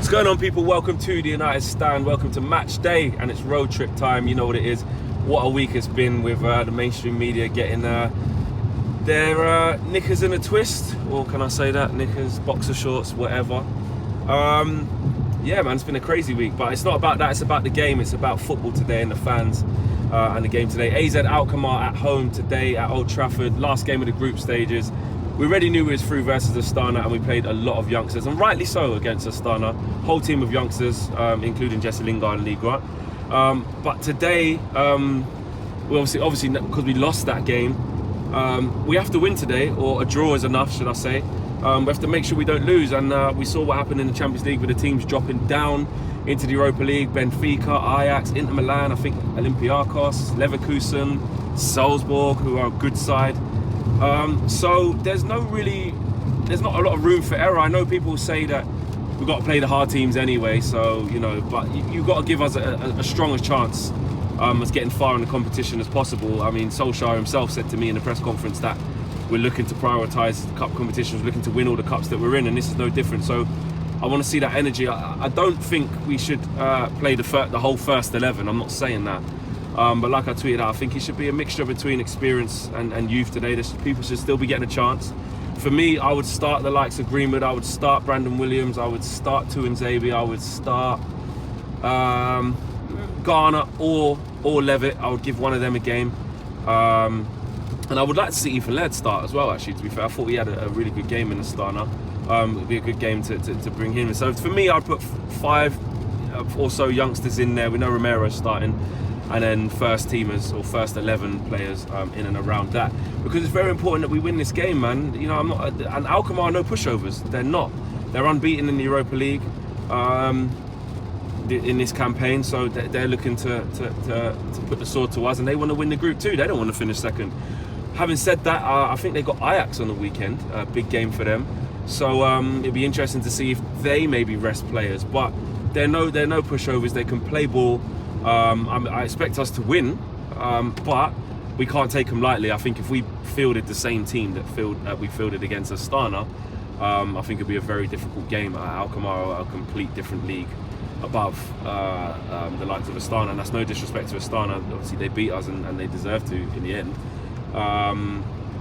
What's going on, people? Welcome to the United Stand. Welcome to match day, and it's road trip time. You know what it is. What a week it's been with the mainstream media getting their knickers in a twist, or can I say that? Knickers, boxer shorts, whatever. Yeah, man, it's been a crazy week, but it's not about that. It's about the game. It's about football today and the fans and the game today. AZ Alkmar at home today at Old Trafford. Last game of the group stages. We already knew we was through versus Astana, and we played a lot of youngsters, and rightly so against Astana. Whole team of youngsters, including Jesse Lingard and Lee Grant. But today, we obviously because we lost that game, we have to win today, or a draw is enough, should I say. We have to make sure we don't lose, and we saw what happened in the Champions League with the teams dropping down into the Europa League. Benfica, Ajax, Inter Milan, I think Olympiacos, Leverkusen, Salzburg, who are a good side. So there's not a lot of room for error. I know people say that we've got to play the hard teams anyway, so but you've got to give us a strongest chance as getting far in the competition as possible. I mean, Solskjaer himself said to me in the press conference that we're looking to prioritise cup competitions, looking to win all the cups that we're in, and this is no different. So I want to see that energy. I don't think we should play the whole first 11. I'm not saying that. But like I tweeted out, I think it should be a mixture between experience and youth today. People should still be getting a chance. For me, I would start the likes of Greenwood. I would start Brandon Williams. I would start Tuanzebe. I would start Garner or Levitt. I would give one of them a game. And I would like to see Ethan Laird start as well, actually, to be fair. I thought he had a really good game in Astana. It would be a good game to bring him in. So for me, I'd put 5 or so youngsters in there. We know Romero's starting. And then first teamers or first 11 players in and around that, because it's very important that we win this game, man. I'm not. And Alkmaar are no pushovers. They're not. They're unbeaten in the Europa League in this campaign, so they're looking to put the sword to us, and they want to win the group too. They don't want to finish second. Having said that, I think they got Ajax on the weekend. A big game for them. So it'd be interesting to see if they maybe rest players, but they're no pushovers. They can play ball. I expect us to win, but we can't take them lightly. I think if we fielded the same team that we fielded against Astana, I think it'd be a very difficult game. Alkmaar are a complete different league above the likes of Astana, and that's no disrespect to Astana. Obviously, they beat us and they deserve to in the end.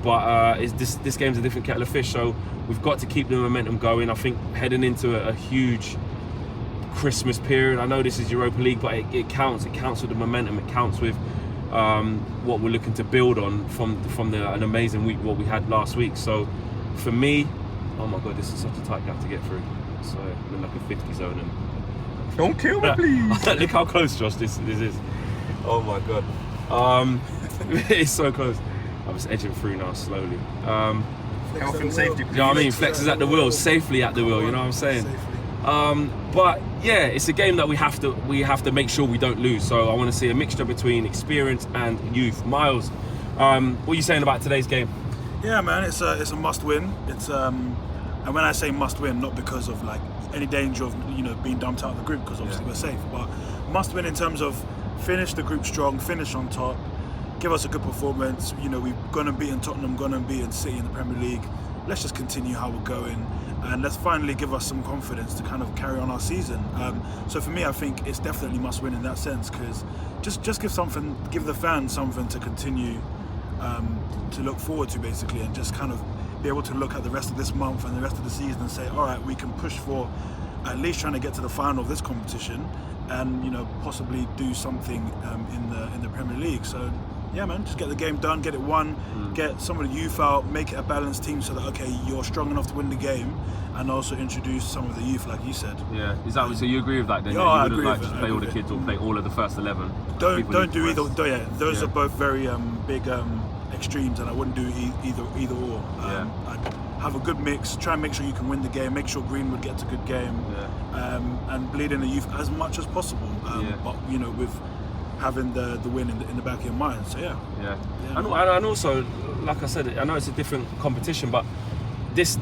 But this game's a different kettle of fish, so we've got to keep the momentum going. I think heading into a huge Christmas period. I know this is Europa League, but it counts. It counts with the momentum. It counts with what we're looking to build on from an amazing week what we had last week. So for me, oh my God, this is such a tight gap to get through. So I'm in like a 50 zone. And don't kill me, please. Look how close, Josh, this is. Oh my God, it's so close. I'm just edging through now slowly. Health and safety. You know what I mean? Flexes at the wheel, safely at the wheel. You know what I'm saying? But yeah, it's a game that we have to make sure we don't lose. So I want to see a mixture between experience and youth. Miles, what are you saying about today's game? Yeah, man, it's a must win. It's and when I say must win, not because of like any danger of being dumped out of the group, because obviously we're safe, but must win in terms of finish the group strong, finish on top, give us a good performance. We've gone and beaten Tottenham, gone and beaten City in the Premier League. Let's just continue how we're going, and let's finally give us some confidence to kind of carry on our season. So for me, I think it's definitely must win in that sense, because just give the fans something to continue to look forward to, basically, and just kind of be able to look at the rest of this month and the rest of the season and say, all right, we can push for at least trying to get to the final of this competition, and possibly do something in the Premier League. So yeah, man, just get the game done, get it won, get some of the youth out, make it a balanced team so that, okay, you're strong enough to win the game, and also introduce some of the youth, like you said. Yeah, so you agree with that then? Yeah, you I wouldn't agree like with to it. play all the kids or play all of the first 11? Don't do either. Yeah, those are both very big extremes, and I wouldn't do either or. I'd have a good mix, try and make sure you can win the game, make sure Greenwood gets a good game, and bleed in the youth as much as possible. But with having the win in the back of your mind. So yeah. And also, like I said, I know it's a different competition, but this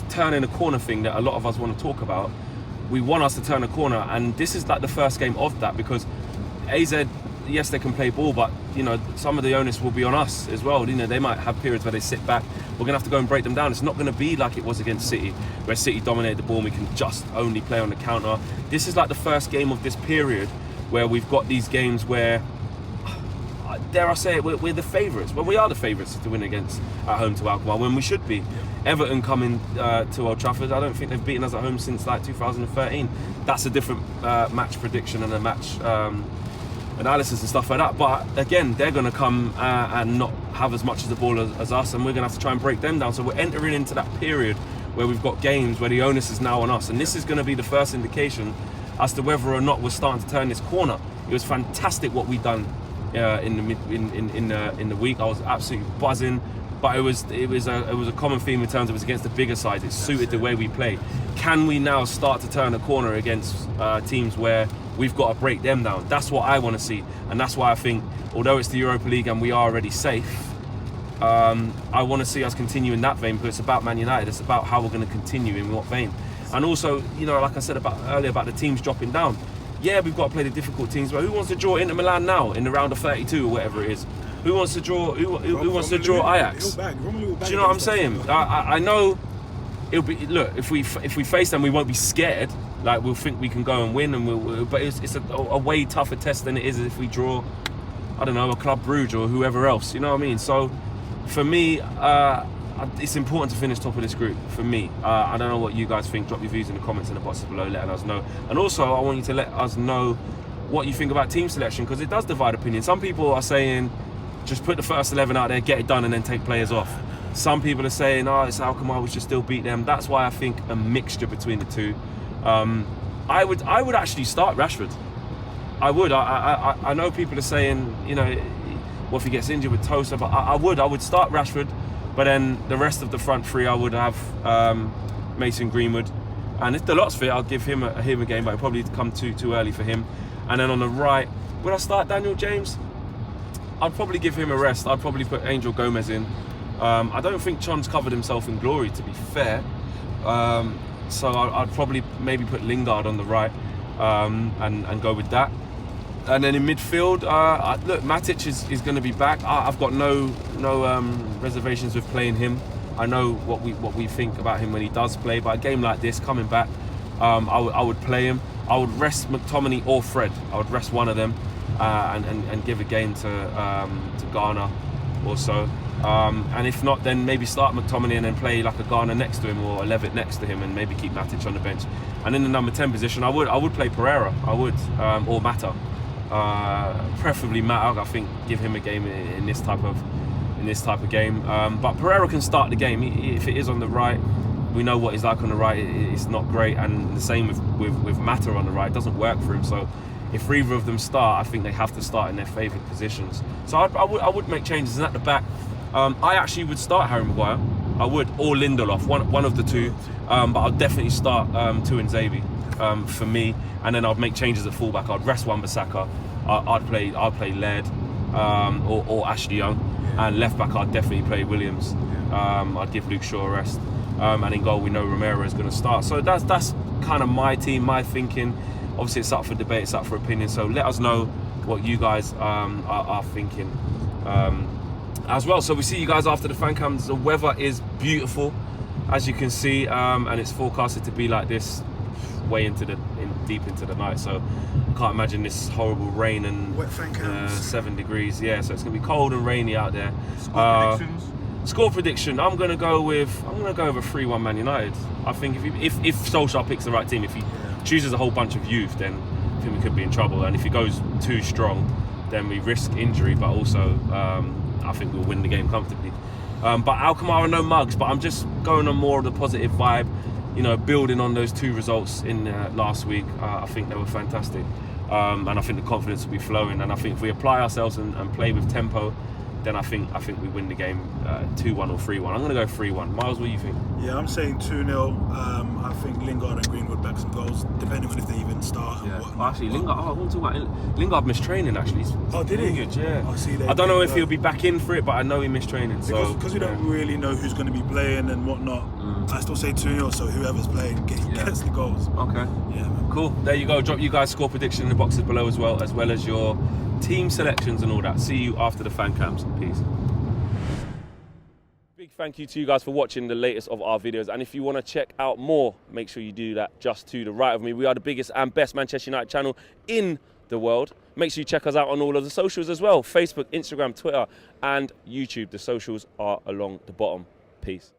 turning a corner thing that a lot of us want to talk about, we want us to turn a corner, and this is like the first game of that, because AZ yes, they can play ball, but you know, some of the onus will be on us as well. You know, they might have periods where they sit back. We're gonna have to go and break them down. It's not gonna be like it was against City, where City dominated the ball and we can just only play on the counter. This is like the first game of this period where we've got these games where, dare I say it, we're the favourites. Well, we are the favourites to win at home to Alkmar when we should be. Everton coming to Old Trafford, I don't think they've beaten us at home since like 2013. That's a different match prediction and a match analysis and stuff like that. But again, they're going to come and not have as much of the ball as us, and we're going to have to try and break them down. So we're entering into that period where we've got games where the onus is now on us, and this is going to be the first indication as to whether or not we're starting to turn this corner. It was fantastic what we've done in the week. I was absolutely buzzing, but it was a common theme in terms of it was against the bigger sides. It suited the way we play. Can we now start to turn a corner against teams where we've got to break them down? That's what I want to see, and that's why I think, although it's the Europa League and we are already safe, I want to see us continue in that vein, because it's about Man United. It's about how we're going to continue in what vein. And also, you know, like I said earlier about the teams dropping down. Yeah, we've got to play the difficult teams, but who wants to draw Inter Milan now in the round of 32 or whatever it is? Who wants to draw? Who wants to draw Ajax? Do you know what I'm saying? I know it'll be. Look, if we face them, we won't be scared. Like, we'll think we can go and win, and but it's a way tougher test than it is if we draw, I don't know, a Club Brugge or whoever else. You know what I mean? So, for me, it's important to finish top of this group. For me, I don't know what you guys think. Drop your views in the comments in the boxes below, letting us know. And also, I want you to let us know what you think about team selection, because it does divide opinion. Some people are saying, just put the first 11 out there, get it done, and then take players off. Some people are saying, oh, it's Alkmaar, we should still beat them. That's why I think a mixture between the two. I would actually start Rashford. I would. I know people are saying, you know, what if he gets injured with Tosa, but I would start Rashford, but then the rest of the front three I would have Mason Greenwood, and if the lot's fit, I'll give him a game, but it'll probably come too early for him. And then on the right, would I start Daniel James? I'd probably give him a rest. I'd probably put Angel Gomez in. I don't think Chon's covered himself in glory, to be fair. So I'd probably maybe put Lingard on the right and go with that. And then in midfield, look, Matic is going to be back. I've got no reservations with playing him. I know what we think about him when he does play, but a game like this, coming back, I would play him. I would rest McTominay or Fred. I would rest one of them and give a game to Garner or so. And if not, then maybe start McTominay and then play like a Garner next to him or a Levitt next to him, and maybe keep Matic on the bench. And in the number 10 position, I would play Pereira. I would, or Mata. Preferably Mata. I think give him a game in this type of game. But Pereira can start the game if it is on the right. We know what he's like on the right. It's not great, and the same with Mata on the right. It doesn't work for him. So if either of them start, I think they have to start in their favoured positions. So I would make changes. And at the back, I actually would start Harry Maguire. I would, or Lindelof, one of the two. But I'll definitely start Tuanzebe for me, and then I'd make changes at fullback. I'd rest Wan-Bissaka. I'd play Laird or Ashley Young, and left back I'd definitely play Williams. I'd give Luke Shaw a rest, and in goal we know Romero is going to start. So that's kind of my team, my thinking. Obviously it's up for debate, it's up for opinion. So let us know what you guys are thinking as well. So we see you guys after the fan cams. The weather is beautiful, as you can see, and it's forecasted to be like this way deep into the night. So I can't imagine this horrible rain and wet fan cams. 7 degrees. Yeah, so it's gonna be cold and rainy out there. Score predictions. I'm gonna go with a 3-1 Man United. I think if Solskjaer picks the right team, if he chooses a whole bunch of youth, then I think we could be in trouble. And if he goes too strong, then we risk injury. But also, I think we'll win the game comfortably. But Alkmaar are no mugs. But I'm just going on more of the positive vibe. You know, building on those 2 results in last week. I think they were fantastic. And I think the confidence will be flowing. And I think if we apply ourselves and play with tempo, then I think we win the game 2-1 or 3-1. I'm going to go 3-1. Miles, what do you think? Yeah, I'm saying 2-0. I think Lingard and Greenwood back some goals, depending on if they even start. Yeah. Actually, Lingard. I want to talk about Lingard missed training. Actually. Oh, did he? Good, yeah. I don't know if he'll be back in for it, but I know he missed training. Because we don't really know who's going to be playing and whatnot. I still say 2-0. So whoever's playing gets the goals. Okay. Yeah, man. Cool. There you go. Drop you guys score prediction in the boxes below as well as your team selections and all that. See you after the fan camps. Peace. Big thank you to you guys for watching the latest of our videos, and if you want to check out more, make sure you do that just to the right of me. We are the biggest and best Manchester United channel in the world. Make sure you check us out on all of the socials as well: Facebook, Instagram, Twitter and YouTube. The socials are along the bottom. Peace.